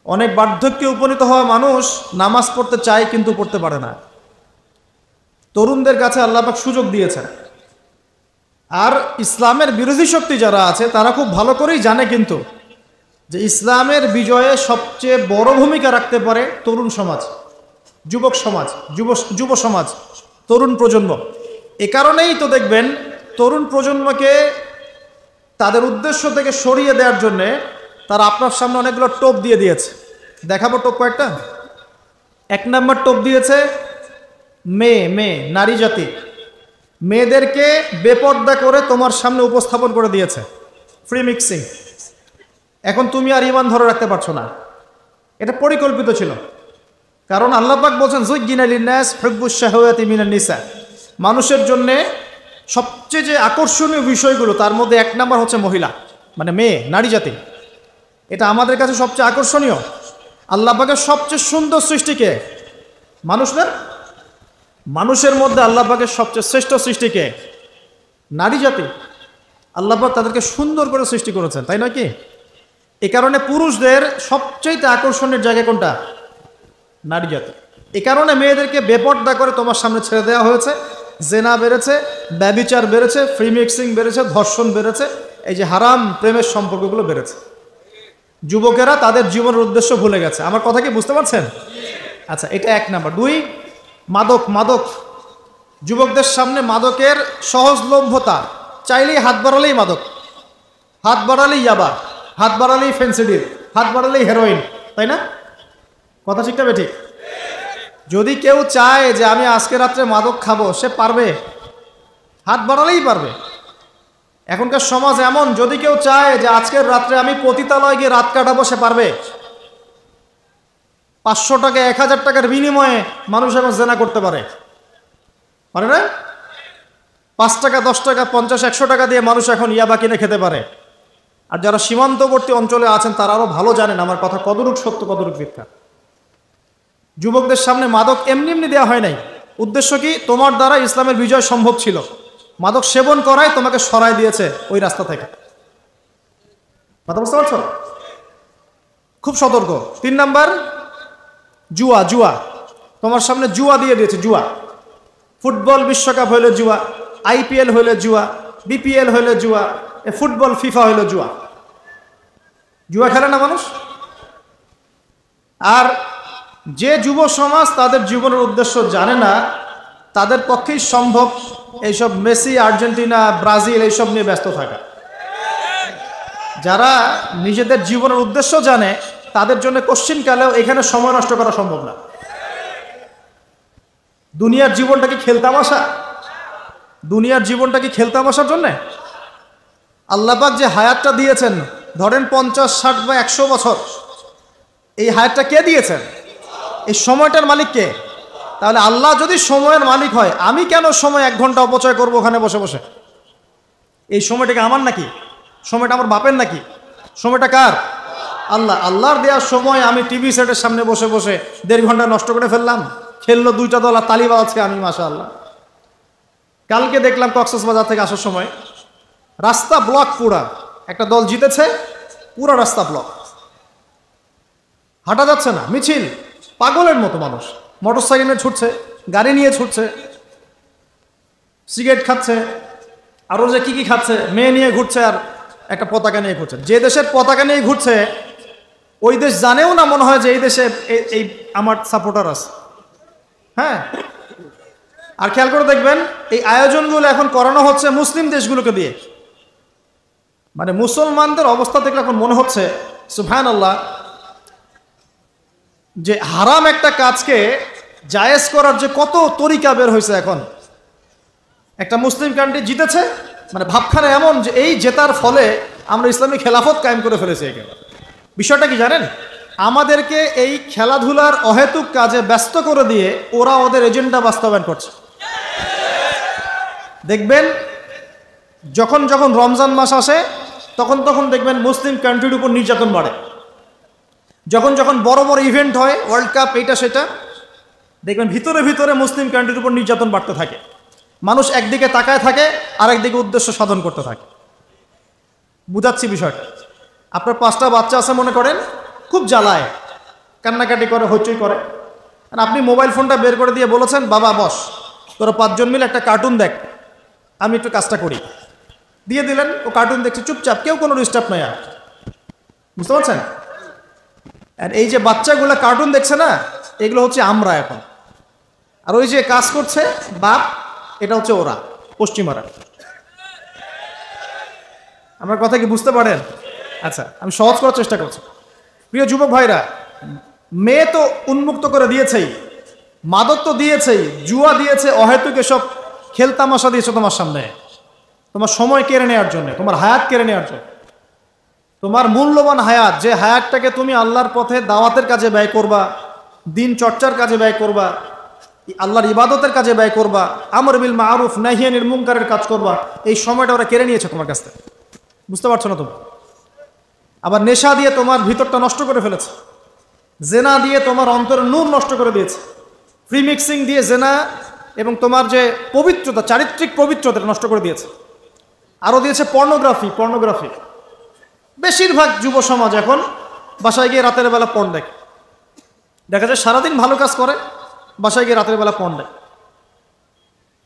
অনেক বার্ধক্যে উপনীত হওয়া মানুষ নামাজ পড়তে চায় কিন্তু পড়তে পারে না। তরুণদের কাছে আল্লাহ পাক সুযোগ দিয়েছেন। আর ইসলামের বিরোধী শক্তি যারা আছে তারা খুব ভালো করেই জানে কিন্তু যে ইসলামের বিজয়ে সবচেয়ে বড় ভূমিকা রাখতে পারে তরুণ সমাজ, যুবক সমাজ, যুব সমাজ, তরুণ প্রজন্ম। এ কারণেই তো দেখবেন তরুণ প্রজন্মকে তাদের উদ্দেশ্য থেকে সরিয়ে দেওয়ার জন্যে তারা আপনার সামনে অনেকগুলো টোপ দিয়ে দিয়েছে। দেখাবো টোপ কয়েকটা। 1 নম্বর টোপ দিয়েছে মেয়ে নারী জাতি। মেয়েদেরকে বেপর্দা করে তোমার সামনে উপস্থাপন করে দিয়েছে, ফ্রি মিক্সিং। এখন তুমি আর ঈমান ধরে রাখতে পারছো না। এটা পরিকল্পিত ছিল, কারণ আল্লাহ পাক বলছেন যুজ্জিনা লিন-নাস হুব্বুশ শাহাওয়াতি মিনান নিসা। মানুষের জন্য সবচেয়ে যে আকর্ষণীয় বিষয়গুলো তার মধ্যে 1 নম্বর হচ্ছে মহিলা, মানে মেয়ে, নারী জাতি। এটা আমাদের কাছে সবচেয়ে আকর্ষণীয়। আল্লাহ পাকের সবচেয়ে সুন্দর সৃষ্টিকে মানুষ না, মানুষের মধ্যে আল্লাহ পাকের সবচেয়ে শ্রেষ্ঠ সৃষ্টিকে নারী জাতি। আল্লাহ পাক তাদেরকে সুন্দর করে সৃষ্টি করেছেন, তাই নয় কি? এ কারণে পুরুষদের সবচেয়ে আকর্ষণের জায়গা কোনটা? নারী জাতি। এ কারণে মেয়েদেরকে বেপর্দা করে তোমার সামনে ছেড়ে দেওয়া হয়েছে। জেনা বেড়েছে, ব্যভিচার বেড়েছে, ফ্রি মিক্সিং বেড়েছে, ধর্ষণ বেড়েছে, এই যে হারাম প্রেমের সম্পর্কগুলো বেড়েছে। যুবকেরা তাদের জীবনের উদ্দেশ্য ভুলে গেছে। আমার কথা কি বুঝতে পারছেন? আচ্ছা, এটা 1 নাম্বার। 2, মাদক। যুবকদের সামনে মাদকের সহজলভ্যতা। চাইলেই হাত বাড়ালেই মাদক, হাত বাড়ালেই ইয়াবা, হাত বাড়ালেই ফেন্সিডিল, হাত বাড়ালেই হেরোইন, তাই না? কথা ঠিক না বেঠিক? যদি কেউ চায় যে আমি আজকে রাত্রে মাদক খাবো, সে পারবে, হাত বাড়ালেই পারবে। এখনকার সমাজ এমন, যদি কেউ চায় যে আজকের রাত্রে আমি পতিতালয় গিয়ে রাত কাটাবো, সে পারবে। 500 টাকা 1000 টাকার বিনিময়ে মানুষ এখন জেনা করতে পারে না? 5 টাকা 10 টাকা 50 100 টাকা দিয়ে মানুষ এখন ইয়াবা কিনে খেতে পারে। আর যারা সীমান্তবর্তী অঞ্চলে আছেন তারা আরো ভালো জানেন আমার কথা কতটুকু সত্য কতটুকু মিথ্যা। যুবকদের সামনে মাদক এমনি দেওয়া হয় নাই। উদ্দেশ্য কি? তোমার দ্বারা ইসলামের বিজয় সম্ভব ছিল। মাদক সেবন করায় তোমাকে সরাই দিয়েছে ওই রাস্তা থেকে। কথা বুঝতে পারছো? খুব সতর্ক। 3 নাম্বার, জুয়া। তোমার সামনে জুয়া দিয়ে দিয়েছে। জুয়া, ফুটবল বিশ্বকাপ হইলে জুয়া, IPL হইলে জুয়া, BPL হইলে জুয়া, ফুটবল ফিফা হইলে জুয়া। জুয়া খেলে না মানুষ। আর যে যুব সমাজ তাদের জীবনের উদ্দেশ্য জানে না, তাদের পক্ষেই সম্ভব এইসব মেসি, আর্জেন্টিনা, ব্রাজিল এইসব নিয়ে ব্যস্ত থাকা। যারা নিজেদের জীবনের উদ্দেশ্য জানে তাদের জন্য কোশ্চিনকালেও এখানে সময় নষ্ট করা সম্ভব না। দুনিয়ার জীবনটা কি খেলতামাশা? দুনিয়ার জীবনটা কি খেলতামাশার জন্যে? আল্লাহ পাক যে হায়াতটা দিয়েছেন, ধরেন 50, 60 বা 100 বছর, এই হায়াতটা কে দিয়েছেন? এই সময়টার মালিক কে? তাহলে আল্লাহ যদি সময়ের মালিক হয়, আমি কেন সময় 1 ঘন্টা অপচয় করবো ওখানে বসে বসে? এই সময়টাকে আমার নাকি? সময়টা আমার বাপের নাকি? সময়টা কার? আল্লাহর দেওয়ার সময় আমি টিভি সেটের সামনে বসে বসে 1.5 ঘন্টা নষ্ট করে ফেললাম। খেললো 2টা দল আর তালি বাজাচ্ছে আমি, মাশাআল্লাহ। কালকে দেখলাম কক্সবাজার থেকে আসার সময় রাস্তা ব্লক, পুরা একটা দল জিতেছে, পুরা রাস্তা ব্লক, হাঁটা যাচ্ছে না, মিছিল, পাগলের মতো মানুষ মোটরসাইকেল নিয়ে ছুটছে, গাড়ি নিয়ে ছুটছে, সিগারেট খাচ্ছে, আরও যে কি খাচ্ছে, মেয়ে নিয়ে ঘুরছে আর একটা পতাকা নিয়ে ঘুরছে। যে দেশের পতাকা নিয়ে ঘুরছে ওই দেশ জানেও না মনে হয় যে এই দেশে এই আমার সাপোর্টার আছে। হ্যাঁ, আর খেয়াল করে দেখবেন এই আয়োজনগুলো এখন করানো হচ্ছে মুসলিম দেশগুলোকে দিয়ে। মানে মুসলমানদের অবস্থা দেখলে এখন মনে হচ্ছে সুবহানাল্লাহ, যে হারাম একটা কাজকে জায়েজ করার যে কত তরিকা বের হয়েছে। এখন একটা মুসলিম কান্ট্রি জিতেছে, মানে ভাবখানা এমন যে এই জেতার ফলে আমরা ইসলামী খেলাফত কায়েম করে ফেলেছি। একেবারে বিষয়টা কি জানেন? আমাদেরকে এই খেলাধুলার অহেতুক কাজে ব্যস্ত করে দিয়ে ওরা ওদের এজেন্ডা বাস্তবায়ন করছে। দেখবেন যখন রমজান মাস আসে তখন দেখবেন মুসলিম কান্ট্রির উপর নির্যাতন বাড়ে। যখন বড় বড় ইভেন্ট হয়, ওয়ার্ল্ড কাপ, এইটা সেটা, দেখবেন ভিতরে মুসলিম কান্ট্রির উপর নির্যাতন বাড়তে থাকে। মানুষ একদিকে তাকায় থাকে আর একদিকে উদ্দেশ্য সাধন করতে থাকে। বুঝাচ্ছি বিষয়টা। আপনার 5টা বাচ্চা আছে মনে করেন, খুব জ্বালায়, কান্নাকাটি করে, হইচই করে। আর আপনি মোবাইল ফোনটা বের করে দিয়ে বলেছেন, বাবা বস, তোরা 5 জন মিলে একটা কার্টুন দেখ, আমি একটু কাজটা করি। দিয়ে দিলেন, ও কার্টুন দেখছে চুপচাপ, কেউ কোনো ডিস্টার্ব নাই। আর বুঝতে পারছেন? আর এই যে বাচ্চাগুলো কার্টুন দেখছে না, এগুলো হচ্ছে আমরা এখন। আর ওই যে কাজ করছে বাপ, এটা হচ্ছে ওরা, পশ্চিমারা। আমার কথা কি বুঝতে পারেন? আচ্ছা, আমি সহজ করার চেষ্টা করছি। প্রিয় যুবক ভাইরা, মেয়ে তো উন্মুক্ত করে দিয়েছেই, মাদক তো দিয়েছেই, জুয়া দিয়েছে, অহেতুক এসব খেলতামাশা দিয়েছে তোমার সামনে, তোমার সময় কেড়ে নেওয়ার জন্য, তোমার হায়াত কেড়ে নেওয়ার জন্য। তোমার মূল্যবান হায়াত, যে হায়াতটাকে তুমি আল্লাহর পথে দাওয়াতের কাজে ব্যয় করবা, দিন চর্চার কাজে ব্যয় করবা, আল্লাহর ইবাদতের কাজে ব্যয় করবা, আমর বিল মারুফ নাহি আনিল মুনকারের কাজ করবা, এই সময়টা ওরা কেড়ে নিয়েছে তোমার কাছ থেকে। বুঝতে পারছো না তুমি? আবার নেশা দিয়ে তোমার ভিতরটা নষ্ট করে ফেলেছে, জেনা দিয়ে তোমার অন্তরের নূর নষ্ট করে দিয়েছে, ফ্রি মিক্সিং দিয়ে জেনা এবং তোমার যে পবিত্রতা, চারিত্রিক পবিত্রতা নষ্ট করে দিয়েছে। আরও দিয়েছে পর্নোগ্রাফি। বেশিরভাগ যুব সমাজ এখন বাসায় গিয়ে রাতের বেলা পর্ন দেখে। দেখা যায় সারাদিন ভালো কাজ করে, বাসায় গিয়ে রাতের বেলা পর্ন দেখে।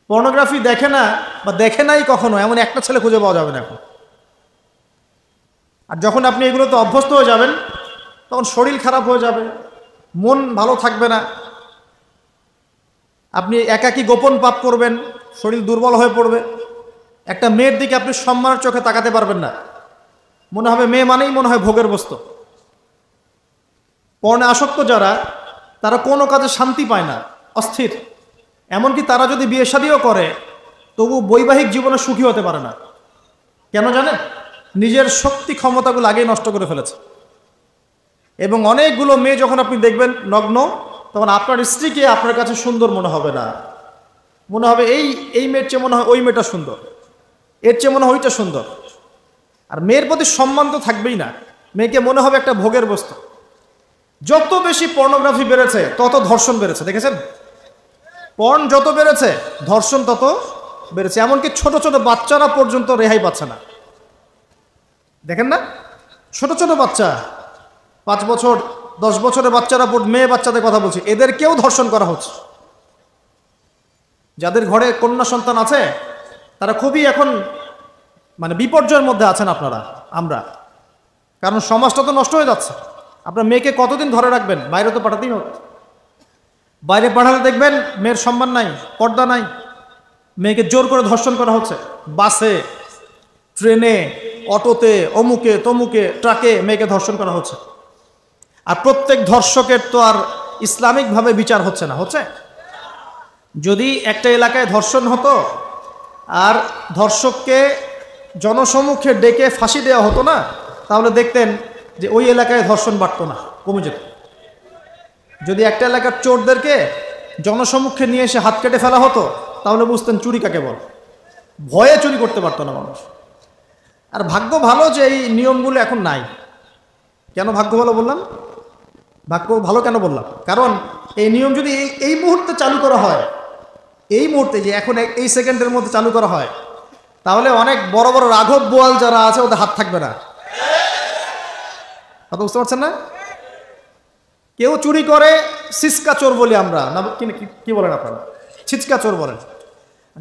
পর্নোগ্রাফি দেখে না বা দেখে নাই কখনো, এমন একটা ছেলে খুঁজে পাওয়া যাবে না এখন। আর যখন আপনি এগুলোতে অভ্যস্ত হয়ে যাবেন, তখন শরীর খারাপ হয়ে যাবে, মন ভালো থাকবে না, আপনি একাকী গোপন পাপ করবেন, শরীর দুর্বল হয়ে পড়বে। একটা মেয়ের দিকে আপনি সম্মানের চোখে তাকাতে পারবেন না, মনে হবে মেয়ে মানেই মনে হয় ভোগের বস্তু। পর্ণে আসক্ত যারা, তারা কোনো কাজে শান্তি পায় না, অস্থির। এমনকি তারা যদি বিয়ে শাদীও করে, তবু বৈবাহিক জীবনে সুখী হতে পারে না। কেন জানেন? নিজের শক্তি ক্ষমতাগুলো আগেই নষ্ট করে ফেলেছে। এবং অনেকগুলো মেয়ে যখন আপনি দেখবেন নগ্ন, তখন আপনার স্ত্রীকে আপনার কাছে সুন্দর মনে হবে না, মনে হবে এই মেয়ের চেয়ে মনে হয় ওই মেয়েটা সুন্দর, এর চেয়ে মনে হয় ওইটা সুন্দর। আর মেয়ের প্রতি সম্মান তো থাকবেই না, মেয়েকে মনে হবে একটা ভোগের বস্তু। যত বেশি পর্নোগ্রাফি বেড়েছে, তত ধর্ষণ বেড়েছে। দেখেছেন? পর্ন যত বেড়েছে, ধর্ষণ তত বেড়েছে। এমনকি ছোট ছোট বাচ্চারা পর্যন্ত রেহাই পাচ্ছে না। দেখেন না, ছোট ছোট বাচ্চা, 5 বছর 10 বছরের বাচ্চারা, মেয়ে বাচ্চাদের কথা বলছি, এদেরকেও ধর্ষণ করা হচ্ছে। যাদের ঘরে কন্যা সন্তান আছে, তারা খুবই এখন বিপর্যয়ের মধ্যে আছেন আপনারা, আমরা। কারণ সমাজটা তো নষ্ট হয়ে যাচ্ছে। আপনার মেয়েকে কতদিন ধরে রাখবেন? বাইরে তো পাঠাতেই হবে। বাইরে পাঠালে দেখবেন মেয়ের সম্মান নাই, পর্দা নাই, মেয়েকে জোর করে ধর্ষণ করা হচ্ছে। বাসে, ট্রেনে, অটোতে, অমুকে তমুকে, ট্রাকে মেয়েকে ধর্ষণ করা হচ্ছে। আর প্রত্যেক ধর্ষকের তো আর ইসলামিকভাবে বিচার হচ্ছে না, হচ্ছে? যদি একটা এলাকায় ধর্ষণ হতো আর ধর্ষককে জনসমুখে ডেকে ফাঁসি দেওয়া হতো না, তাহলে দেখতেন যে ওই এলাকায় ধর্ষণ বাড়তো না, কমে যেত। যদি একটা এলাকার চোরদেরকে জনসমুখে নিয়ে এসে হাত কেটে ফেলা হতো, তাহলে বুঝতেন চুরি কাকে বল। ভয়ে চুরি করতে পারতো না মানুষ। আর ভাগ্য ভালো যে এই নিয়মগুলো এখন নাই। কেন ভাগ্য ভালো বললাম? ভাগ্য ভালো কেন বললাম? কারণ এই নিয়ম যদি এই মুহূর্তে চালু করা হয়, এই মুহূর্তে যে এখন এই সেকেন্ডের মধ্যে চালু করা হয়, তাহলে অনেক বড় বড় রাঘব বোয়াল যারা আছে ওদের হাত থাকবে না। কথা বুঝতে পারছেন না? কেউ চুরি করে সিসকা চোর বলি আমরা, না কি বলেন আপনারা? ছিচকা চোর বলেন।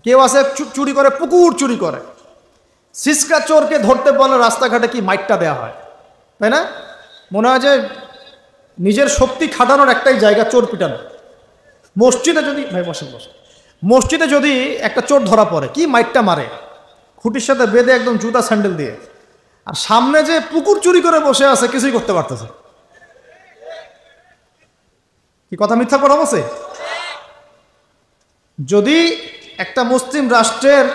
কেউ আছে চুরি করে, পুকুর চুরি করে। সিসকা চোরকে ধরতে বলে রাস্তাঘাটে কি মাইকটা দেওয়া হয়, তাই না? মনে হয় যে নিজের শক্তি খাটানোর একটাই জায়গা চোর পিটানো। মসজিদে যদি মসজিদে যদি একটা চোর ধরা পড়ে, কি মাইকটা মারে, খুঁটির সাথে বেঁধে একদম জুতা স্যান্ডেল দিয়ে। আর সামনে যে পুকুর চুরি করে বসে আছে, কিছুই করতে পারতেছে। কি কথা মিথ্যা কথা বলছে? যদি একটা মুসলিম রাষ্ট্রের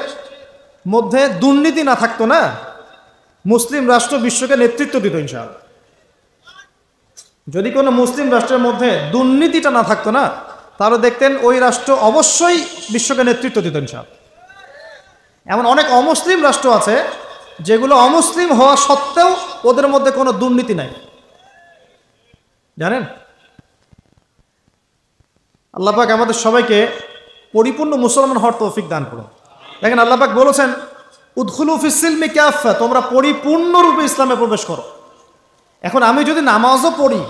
মধ্যে দুর্নীতি না থাকতো না, মুসলিম রাষ্ট্র বিশ্বকে নেতৃত্ব দিত ইনশাআল্লাহ। যদি কোনো মুসলিম রাষ্ট্রের মধ্যে দুর্নীতিটা না থাকতো না, তাহলে দেখতেন ওই রাষ্ট্র অবশ্যই বিশ্বকে নেতৃত্ব দিত ইনশাআল্লাহ। এমন অনেক অমুসলিম রাষ্ট্র আছে যেগুলো অমুসলিম হওয়া সত্ত্বেও ওদের মধ্যে কোনো দুর্নীতি নাই, জানেন? আল্লাহ পাক আমাদের সবাইকে পরিপূর্ণ মুসলমান হওয়ার তৌফিক দান করুন। দেখেন, আল্লাহ পাক বলেছেন, উদখুলু ফিস সিলমি কাফা, তোমরা পরিপূর্ণরূপে ইসলামে প্রবেশ করো। এখন আমি যদি নামাজও পড়ি,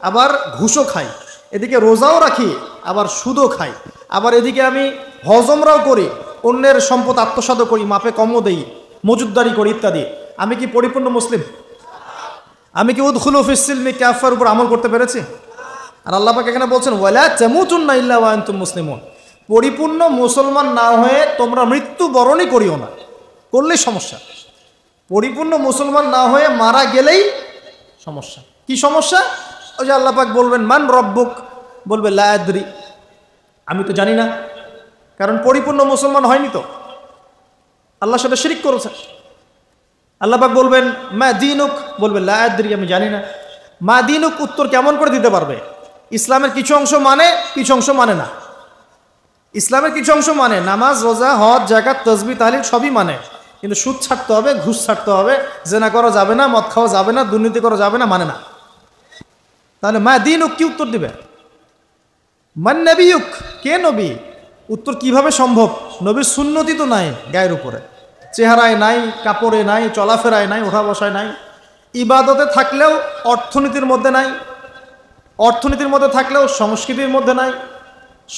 আবার ঘুষও খাই, এদিকে রোজাও রাখি, আবার সুদও খাই, আবার এদিকে আমি হজমরাও করি, অন্যের সম্পদ আত্মসাৎ করি, মাপে কমও দেই, মজুদদারি করি ইত্যাদি, আমি কি পরিপূর্ণ মুসলিম? আমি কি উদখুলু ফিস-সিলমি কাফার উপর আমল করতে পেরেছি? আর আল্লাহ পাক এখানে বলছেন ওয়ালা তামুতুন্না ইল্লা ওয়া আনতুম মুসলিমুন, পরিপূর্ণ মুসলমান না হয়ে তোমরা মৃত্যুবরণই করিও না, করলেই সমস্যা। পরিপূর্ণ মুসলমান না হয়ে মারা গেলেই সমস্যা। কি সমস্যা? ওই যে আল্লাহ পাক বলবেন মান রব্বুক, বলবে লা আদরি, আমি তো জানি না, কারণ পরিপূর্ণ মুসলমান হয়নি তো, আল্লাহর সাথে শিরক করেছে। আল্লাহ পাক বলবেন মা দীনুক, বলবে লা আদরি, আমি জানি না। মা দীনুক উত্তর কেমন করে দিতে পারবে? ইসলামের কিছু অংশ মানে, কিছু অংশ মানে না। ইসলামের কিছু অংশ মানে, নামাজ, রোজা, হজ, যাকাত, তাসবিহ, তাহলিল সবই মানে, কিন্তু সুদ ছাড়তে হবে, ঘুষ ছাড়তে হবে, জেনা করা যাবে না, মদ খাওয়া যাবে না, দুর্নীতি করা যাবে না, মানে না। তাহলে মা দীনুক কি উত্তর দিবে? মান নবিয়ুক, কে নবী? উত্তর কিভাবে সম্ভব? নবীর সুন্নতি তো নাই গায়ের উপরে, চেহারায় নাই, কাপড়ে নাই, চলাফেরায় নাই, ওঠা বসায় নাই, ইবাদতে থাকলেও অর্থনীতির মধ্যে নাই, অর্থনীতির মধ্যে থাকলেও সংস্কৃতির মধ্যে নাই,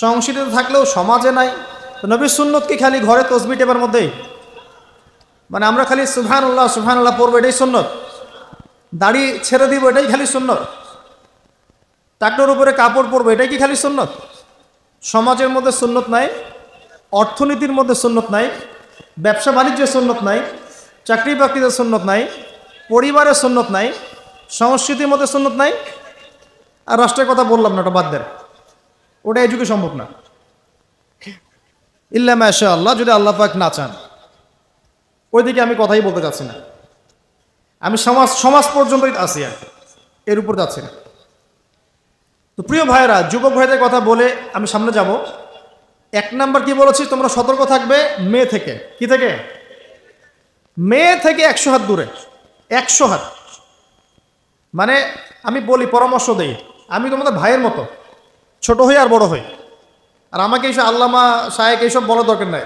সংস্কৃতিতে থাকলেও সমাজে নাই। তো নবীর সুন্নত কি খালি ঘরে তসবিহ টেপার মধ্যেই? মানে আমরা খালি সুবহানাল্লাহ সুবহানাল্লাহ পড়বো এটাই সুন্নত, দাড়ি ছেড়ে দিব এটাই খালি সুন্নত, টাকনোর উপরে কাপড় পরবো এটাই কি খালি সুন্নত? সমাজের মধ্যে সুন্নত নাই, অর্থনীতির মধ্যে সুন্নত নাই, ব্যবসা বাণিজ্যের সুন্নত নাই, চাকরি বাকরিতে সুন্নত নাই, পরিবারের সুন্নত নাই, সংস্কৃতির মধ্যে সুন্নত নাই, আর রাষ্ট্রের কথা বললাম না, ওটা বাদ দেন, ওটা এই যুগে সম্ভব না। ইল্লা মাশা আল্লাহ, যদি আল্লাহ পাক না চান। ওইদিকে আমি কথাই বলতে চাচ্ছি না, আমি সমাজ পর্যন্তই আছি, আর এর উপর যাচ্ছি না। তো প্রিয় ভাইয়েরা, যুবক ভাইদের কথা বলে আমি সামনে যাব। এক নাম্বার কি বলেছি, তোমরা সতর্ক থাকবে মেয়ে থেকে। কি থেকে? মেয়ে থেকে 100 হাত দূরে, 100 হাত। মানে আমি বলি, পরামর্শ দেই, আমি তোমাদের ভাইয়ের মতো, ছোট হই আর বড় হই, আর আমাকে এইসব আল্লামা শায়েখ এইসব বলার দরকার নাই।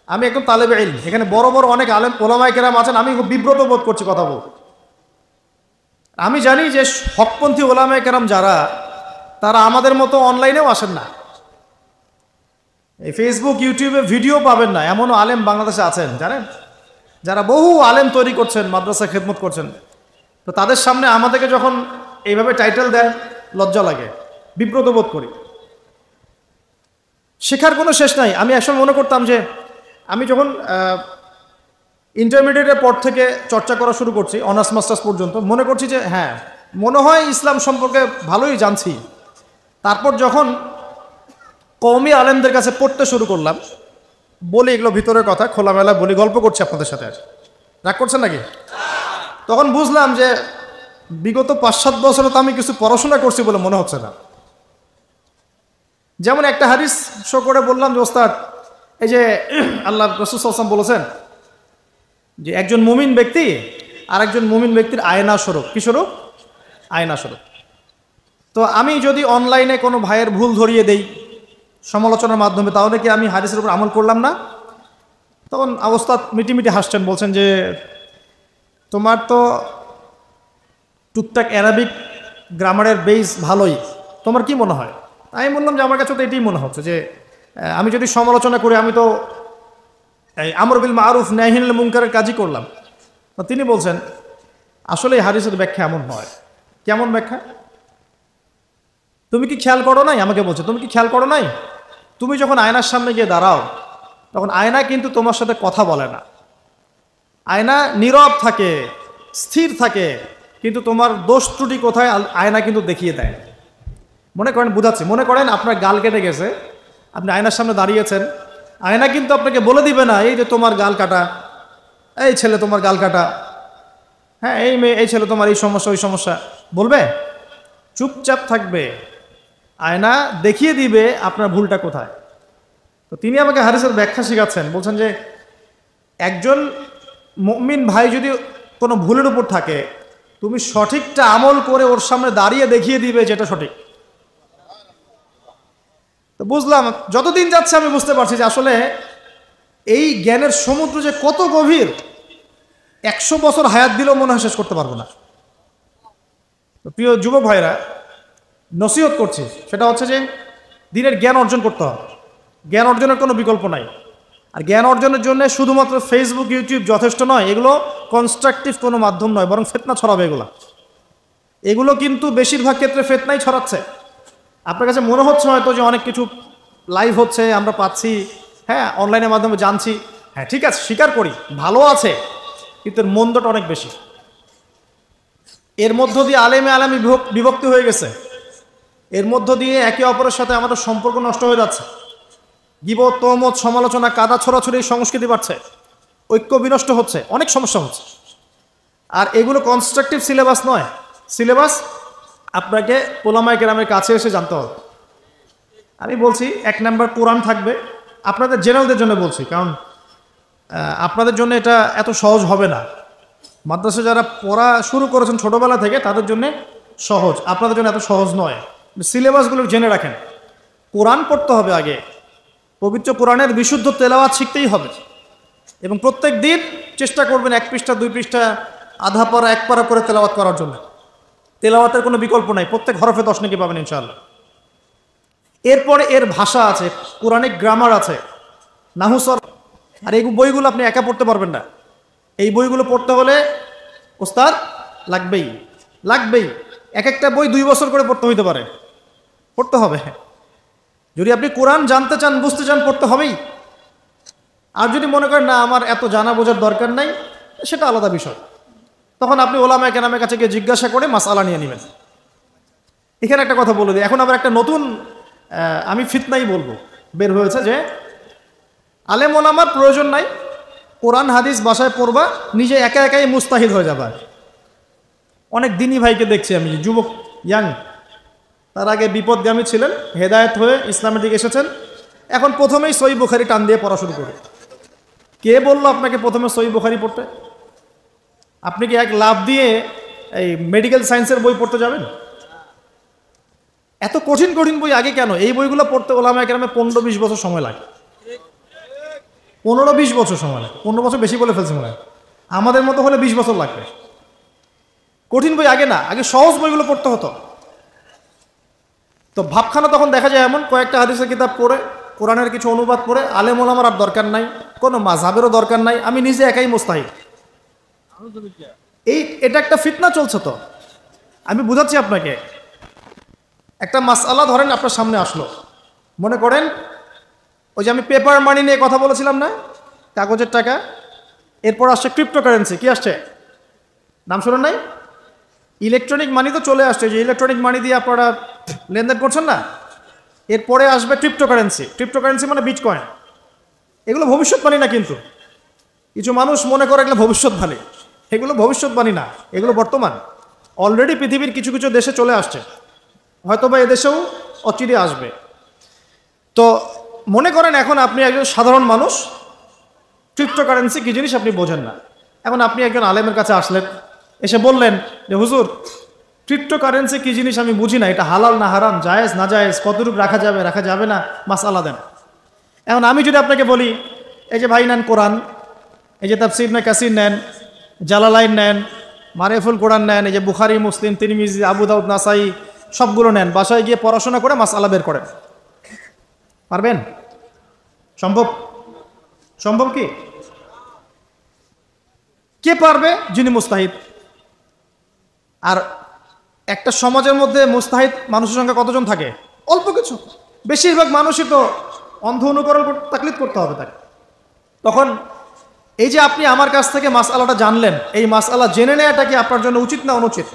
আমি একদম তালেবে ইলম, এখানে বড় বড় অনেক আলেম ওলামায়ে কেরাম আছেন, আমি খুব বিব্রত বোধ করছি কথা বল। আমি জানি যে হকপন্থী ওলামায়ে কেরাম যারা, তারা আমাদের মতো অনলাইনেও আসেন না, এই ফেসবুক ইউটিউবে ভিডিও পাবেন না, এমনও আলেম বাংলাদেশে আছেন জানেন, যারা বহু আলেম তৈরি করছেন, মাদ্রাসা খেদমত করছেন। তো তাদের সামনে আমাদেরকে যখন এইভাবে টাইটেল দেন, লজ্জা লাগে, বিব্রত বোধ করি। শেখার কোনো শেষ নাই। আমি একসময় মনে করতাম যে আমি যখন ইন্টারমিডিয়েটের পর থেকে চর্চা করা শুরু করছি, অনার্স মাস্টার্স পর্যন্ত, মনে করছি যে হ্যাঁ, মনে হয় ইসলাম সম্পর্কে ভালোই জানছি। তারপর যখন কওমি আলেমদের কাছে পড়তে শুরু করলাম, বলি এগুলো ভিতরের কথা, খোলামেলা বলি, গল্প করছি আপনাদের সাথে, আর রাগ করছেন নাকি? তখন বুঝলাম যে বিগত 5-7 বছরে তো আমি কিছু পড়াশোনা করছি বলে মনে হচ্ছে না। যেমন একটা হাদিস শো করে বললাম যে ওস্তাদ, এই যে আল্লাহ রাসূল সাল্লাল্লাহু আলাইহি ওয়াসাল্লাম বলেছেন যে একজন মুমিন ব্যক্তি আর একজন মুমিন ব্যক্তির আয়না স্বরূপ। কি স্বরূপ? আয়না স্বরূপ। তো আমি যদি অনলাইনে কোনো ভাইয়ের ভুল ধরিয়ে দেই সমালোচনার মাধ্যমে, তাহলে কি আমি হাদিসের উপর আমল করলাম না? তখন ওস্তাদ মিটিমিটি হাসছেন, বলছেন যে তোমার তো টুকটাক অ্যারাবিক গ্রামারের বেস ভালোই, তোমার কি মনে হয়? আমি বললাম যে আমার কাছে তো এটাই মনে হচ্ছে যে আমি যদি সমালোচনা করি, আমি তো এই আমর বিল মারুফ নাহি আনিল মুনকারের কাজই করলাম। তো তিনি বলছেন আসলে এই হাদিসের ব্যাখ্যা এমন নয়। কেমন ব্যাখ্যা? তুমি কি খেয়াল করো নাই? আমাকে বলছে তুমি কি খেয়াল করো নাই, তুমি যখন আয়নার সামনে গিয়ে দাঁড়াও, তখন আয়না কিন্তু তোমার সাথে কথা বলে না, আয়না নীরব থাকে, স্থির থাকে, কিন্তু তোমার দোষ ত্রুটি কোথায় আয়না কিন্তু দেখিয়ে দেয়। মনে করেন, বুঝাচ্ছি, মনে করেন আপনার গাল কেটে গেছে, আপনি আয়নার সামনে দাঁড়িয়েছেন, আয়না কিন্তু আপনাকে বলে দিবে না এই যে তোমার গাল কাটা, এই ছেলে তোমার গাল কাটা, হ্যাঁ এই মেয়ে, এই ছেলে তোমার এই সমস্যা ওই সমস্যা, বলবে? চুপচাপ থাকবে, আয়না দেখিয়ে দিবে আপনার ভুলটা কোথায়। তো তিনি আমাকে হাদিসের ব্যাখ্যা শিখাচ্ছেন, বলছেন যে একজন মুমিন ভাই যদি কোনো ভুলের উপর থাকে, তুমি সঠিকটা আমল করে ওর সামনে দাঁড়িয়ে দেখিয়ে দিবে যেটা সঠিক। তো বুঝলাম, যতদিন যাচ্ছে আমি বুঝতে পারছি যে আসলে এই জ্ঞানের সমুদ্র যে কত গভীর, 100 বছর হায়াত দিলেও মনে হয় শেষ করতে পারবো না। তো প্রিয় যুবক ভাইরা, নসিহত করছি সেটা হচ্ছে যে দিনের জ্ঞান অর্জন করতে হবে। জ্ঞান অর্জনের কোনো বিকল্প নাই। আর জ্ঞান অর্জনের জন্য শুধুমাত্র ফেসবুক ইউটিউব যথেষ্ট নয়, এগুলো কনস্ট্রাকটিভ কোনো মাধ্যম নয়, বরং ফিতনা ছড়াবে এগুলো কিন্তু বেশিরভাগ ক্ষেত্রে ফিতনাই ছড়াচ্ছে। আপনার কাছে মনে হচ্ছে হয়তো যে অনেক কিছু লাইভ হচ্ছে, আমরা পাচ্ছি, হ্যাঁ অনলাইনের মাধ্যমে জানছি, হ্যাঁ ঠিক আছে স্বীকার করি ভালো আছে, কিন্তু এর মন্দটা অনেক বেশি। এর মধ্য দিয়ে আলেমে আলেমে বিভক্তি হয়ে গেছে, এর মধ্য দিয়ে একে অপরের সাথে আমাদের সম্পর্ক নষ্ট হয়ে যাচ্ছে, গীবত তহমত সমালোচনা কাদা ছড়াছড়ি সংস্কৃতি বাড়ছে, ঐক্য বিনষ্ট হচ্ছে, অনেক সমস্যা হচ্ছে। আর এগুলো কনস্ট্রাকটিভ সিলেবাস নয়। সিলেবাস আপনাকে ওলামায়ে কেরামের কাছে এসে জানতে হবে। আমি বলছি 1 নাম্বার কোরআন থাকবে, আপনাদের জেনারেলদের জন্য বলছি, কারণ আপনাদের জন্য এটা এত সহজ হবে না। মাদ্রাসা যারা পড়া শুরু করেছেন ছোটোবেলা থেকে তাদের জন্য সহজ, আপনাদের জন্য এত সহজ নয়। সিলেবাসগুলো জেনে রাখেন। কোরআন পড়তে হবে আগে, পবিত্র কোরআনের বিশুদ্ধ তেলাওয়াত শিখতেই হবে, এবং প্রত্যেক দিন চেষ্টা করবেন 1 পৃষ্ঠা 2 পৃষ্ঠা আধা পারা 1 পারা করে তেলাওয়াত করার জন্য। তেলাওয়াতের কোনো বিকল্প নাই, প্রত্যেক হরফে 10 নেকি পাবেন ইনশাআল্লাহ। এরপরে এর ভাষা আছে, কোরআনিক গ্রামার আছে, নাহুসর, আর এই বইগুলো আপনি একা পড়তে পারবেন না। এই বইগুলো পড়তে হলে ওস্তাদ লাগবেই। এক একটা বই 2 বছর করে পড়তে হইতে পারে, পড়তে হবে। যদি আপনি কোরআন জানতে চান, বুঝতে চান, পড়তে হবেই। আর যদি মনে করেন না আমার এত জানা বোঝার দরকার নাই, সেটা আলাদা বিষয়, তখন আপনি ওলামায়ে কেরামের কাছে গিয়ে জিজ্ঞাসা করে মাসআলা নিয়ে নেবেন। এখানে একটা কথা বলে দিই, এখন আবার একটা নতুন আমি ফিতনাই বলবো বের হয়েছে যে আলেম ওলামার প্রয়োজন নাই, কোরআন হাদিস বাসায় পড়বা, নিজে একা একাই মুস্তাহিদ হয়ে যাবা। অনেক দিনী ভাইকে দেখছি আমি, যুবক ইয়াং, তার আগে বিপদগামী ছিলেন, হেদায়েত হয়ে ইসলামের দিকে এসেছেন, এখন প্রথমেই সহিহ বুখারী টান দিয়ে পড়া শুরু করে। কে বললো আপনাকে প্রথমে সহিহ বুখারী পড়তে? আপনি কি এক লাভ দিয়ে এই মেডিকেল সায়েন্সের বই পড়তে যাবেন? এত কঠিন কঠিন বই আগে কেন? এই বইগুলো পড়তে ওলামায়ে কেরামে 15-20 বছর সময় লাগে। 15-20 বছর সময় লাগে, 15 বছর বেশি বলে ফেলছে মনে হয়। আমাদের মতো হলে 20 বছর লাগবে। কঠিন বই আগে না, আগে সহজ বইগুলো পড়তে হতো। তো ভাবখানা তখন দেখা যায় এমন, কয়েকটা হাদিসের কিতাব পড়ে, কোরআনের কিছু অনুবাদ পড়ে, আলেম ওলামার আর দরকার নাই, কোনো মাযহাবেরও দরকার নাই, আমি নিজে একাই মুস্তাহিদ। এটা একটা ফিতনা চলছে। তো আমি বুঝাচ্ছি আপনাকে, একটা মাসআলা ধরেন আপনার সামনে আসলো, মনে করেন ওই যে আমি পেপার মানি নিয়ে কথা বলেছিলাম না, কাগজের টাকা, এরপর আসছে ক্রিপ্টোকারেন্সি। কি আসছে? নাম শোনেন নাই? ইলেকট্রনিক মানি তো চলে আসছে, যে ইলেকট্রনিক মানি দিয়ে আপনারা লেনদেন করছেন না, এরপরে আসবে ক্রিপ্টোকারেন্সি। ক্রিপ্টোকারেন্সি মানে বিটকয়েন। এগুলো ভবিষ্যৎবাণী না, কিন্তু কিছু মানুষ মনে করে এগুলো ভবিষ্যৎবাণী। এগুলো ভবিষ্যৎবাণী না, এগুলো বর্তমান। অলরেডি পৃথিবীর কিছু কিছু দেশে চলে আসছে, হয়তোবা এদেশেও অচিরে আসবে। তো মনে করেন এখন আপনি একজন সাধারণ মানুষ, ক্রিপ্টোকারেন্সি কী জিনিস আপনি বোঝেন না। এখন আপনি একজন আলেমের কাছে আসলেন, এসে বললেন যে হুজুর ক্রিপ্টোকারেন্সি কী জিনিস আমি বুঝি না, এটা হালাল না হারাম, জায়েজ না জায়েজ, কতটুকু রাখা যাবে রাখা যাবে না, মাসআলা দেন। এখন আমি যদি আপনাকে বলি এই যে ভাই নেন কোরআন, এই যে তাফসীর ইবনে কাসির নেন, জালালাইন নেন, মারিফুল কোরআন নেন, এই যে বুখারী মুসলিম তিরমিজি আবু দাউদ নাসাই সবগুলো নেন, বাসায় গিয়ে পড়াশোনা করে মাসআলা বের করেন, পারবেন? সম্ভব? সম্ভব কি? কে পারবে? যিনি মুস্তাহিদ। আর একটা সমাজের মধ্যে মুস্তাহিদ মানুষের সংখ্যা কতজন থাকে? অল্প কিছু। বেশিরভাগ মানুষই তো অন্ধ অনুকরণ তাকলিদ করতে হবে তাকে। তখন এই যে আপনি আমার কাছ থেকে মাসআলাটা জানলেন, এই মাসআলা জেনে নেওয়াটা কি আপনার জন্য উচিত না অনুচিত?